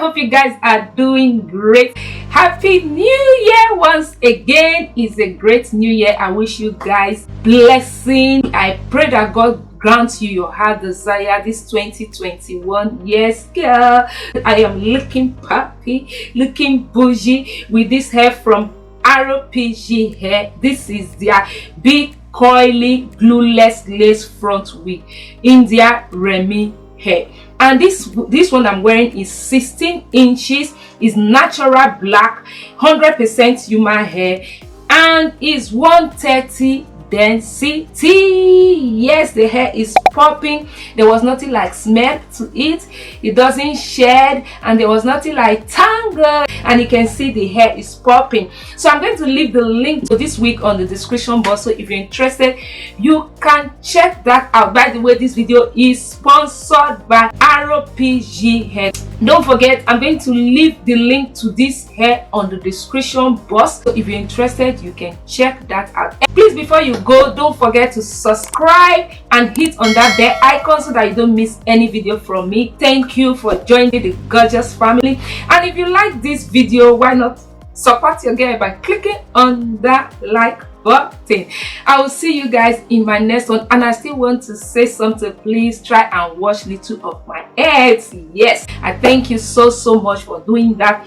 hope you guys are doing great. Happy New Year once again. It's a great new year. I wish you guys blessing. I pray that God grant you your heart desire this 2021. Yes, girl, I am looking puppy, looking bougie with this hair from RPGHair. This is their big coily glueless lace front wig in their Remy hair, and this one I'm wearing is 16 inches, is natural black, 100% human hair, and is 130 density. Yes, the hair is popping. There was nothing like smell to it. It doesn't shed, and there was nothing like tangle, and you can see the hair is popping. So I'm going to leave the link to this wig on the description box, so if you're interested you can check that out. By the way, this video is sponsored by RPGHair. Don't forget, I'm going to leave the link to this hair on the description box, so if you're interested you can check that out. And please, before you go, don't forget to subscribe and hit on that bell icon so that you don't miss any video from me. Thank you for joining the gorgeous family, and if you like this video, why not support your girl by clicking on that like button. I will see you guys in my next one, and I still want to say something. Please try and watch little of my ads. Yes, I thank you so much for doing that.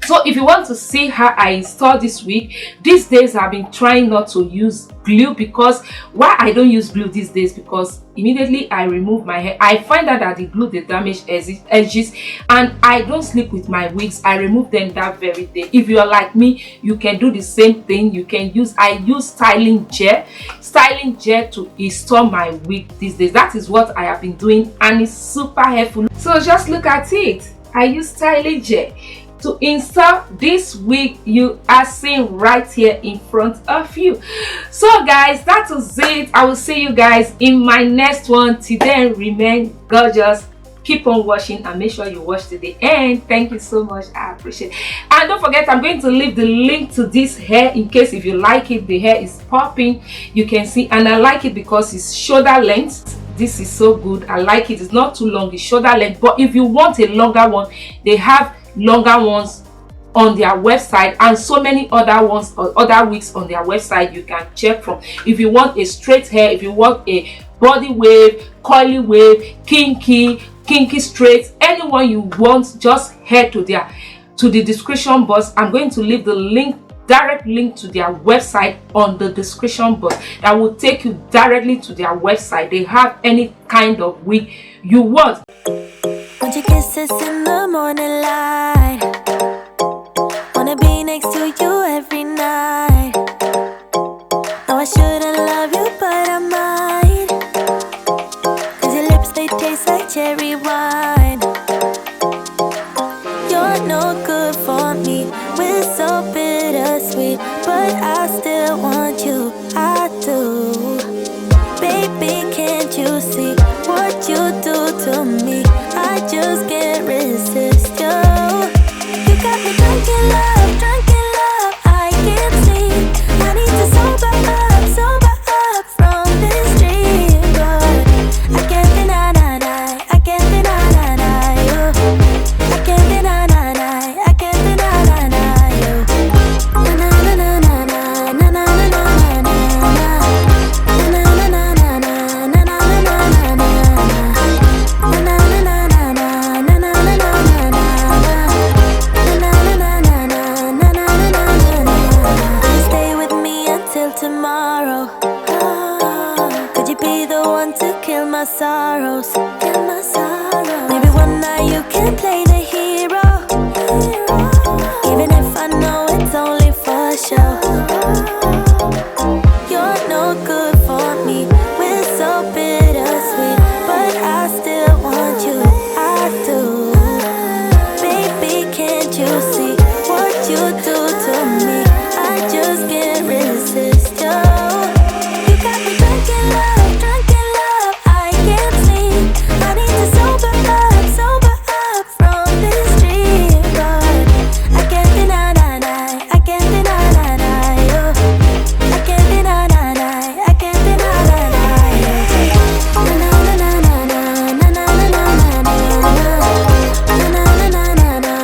So if you want to see how I install this wig, these days I've been trying not to use glue. Because why I don't use glue these days, because immediately I remove my hair, I find out that the glue they damage edges, and I don't sleep with my wigs. I remove them that very day. If you are like me, you can do the same thing. You can use, I use styling gel to install my wig these days. That is what I have been doing, and it's super helpful. So just look at it. I use styling gel to install this wig you are seeing right here in front of you. So guys, that was it. I will see you guys in my next one. Till then, remain gorgeous, keep on watching, and make sure you watch to the end. Thank you so much, I appreciate it. And don't forget, I'm going to leave the link to this hair in case if you like it. The hair is popping, you can see, and I like it because it's shoulder length. This is so good. I like it. It's not too long, it's shoulder length. But if you want a longer one, they have longer ones on their website, and so many other ones or other wigs on their website you can check from. If you want a straight hair, if you want a body wave, curly wave, kinky straight, anyone you want, just head to the description box. I'm going to leave the direct link to their website on the description box. That will take you directly to their website. They have any kind of wig you want. Want your kisses in the morning light, wanna be next to you every night. No, I shouldn't love you, but I might, 'cause your lips, they taste like cherry wine. You're no good for me, we're so bittersweet, but I still want you, I do. Baby, can't you see what you do to me? I just can't resist you. You got me drunk in love, I can't sleep. I need to sober up from this dream, but I can't deny you. I can't deny you. Na na na na na na na na na na tomorrow. Could you be the one to kill my sorrows? Maybe one night you can play the hero, even if I know it's only for show. You're no good for me, we're so bittersweet, but I still want you, I do. Baby, can't you see what you do to me? I just can't resist you. You got me drunk in love, I can't sleep. I need to sober up from this dream, but I can't deny you. I can't deny you. Na na na na na na na na na na na na na na na na na.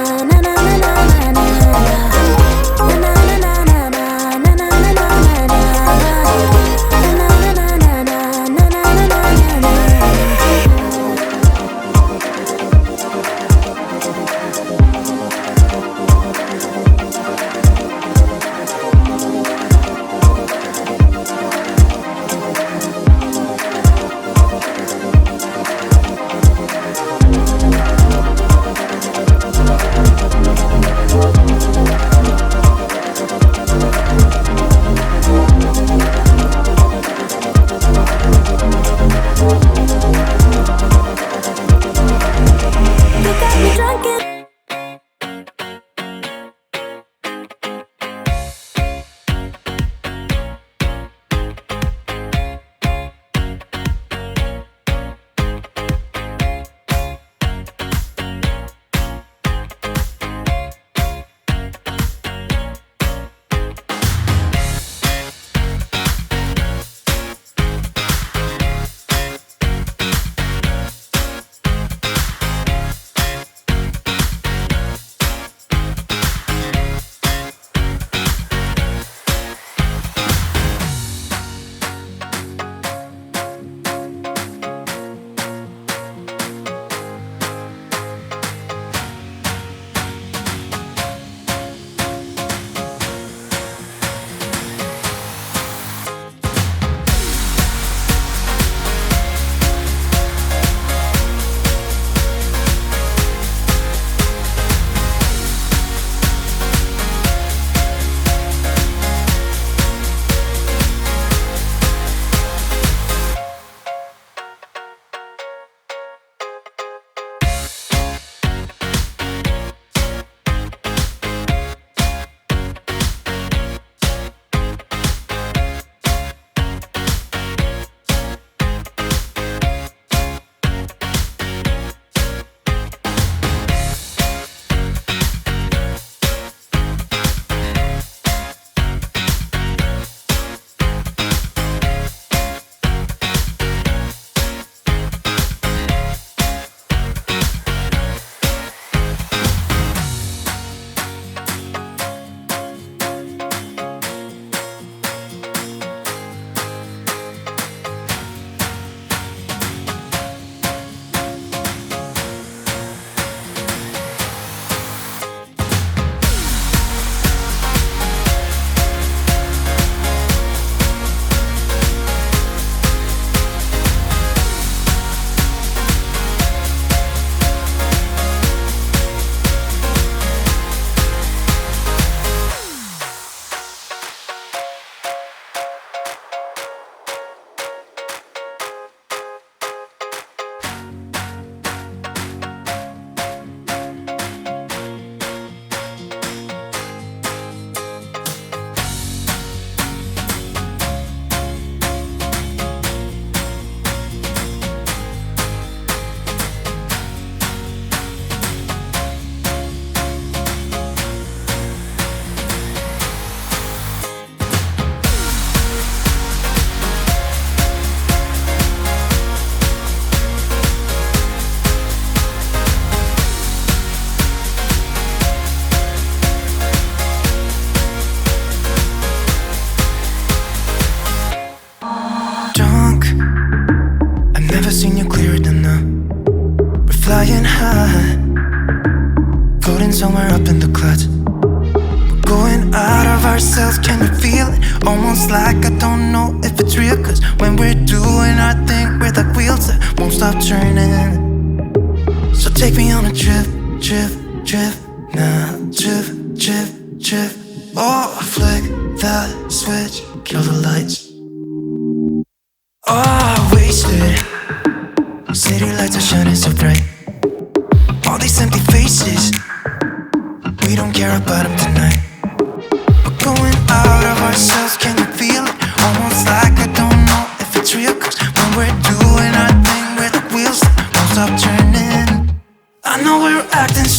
somewhere up in the clouds. We're going out of ourselves, can you feel it? Almost like I don't know if it's real. Cause when we're doing our thing, we're like wheels that won't stop turning. So take me on a trip, trip, trip. Now trip, trip, trip. Oh, flick that switch, kill the lights. Oh, wasted. City lights are shining so bright. All these empty faces, we don't care about them tonight. We're going out of ourselves, can you feel it? Almost like I don't know if it's real. Cause when we're doing our thing, we're the wheels that won't stop turning. I know we're acting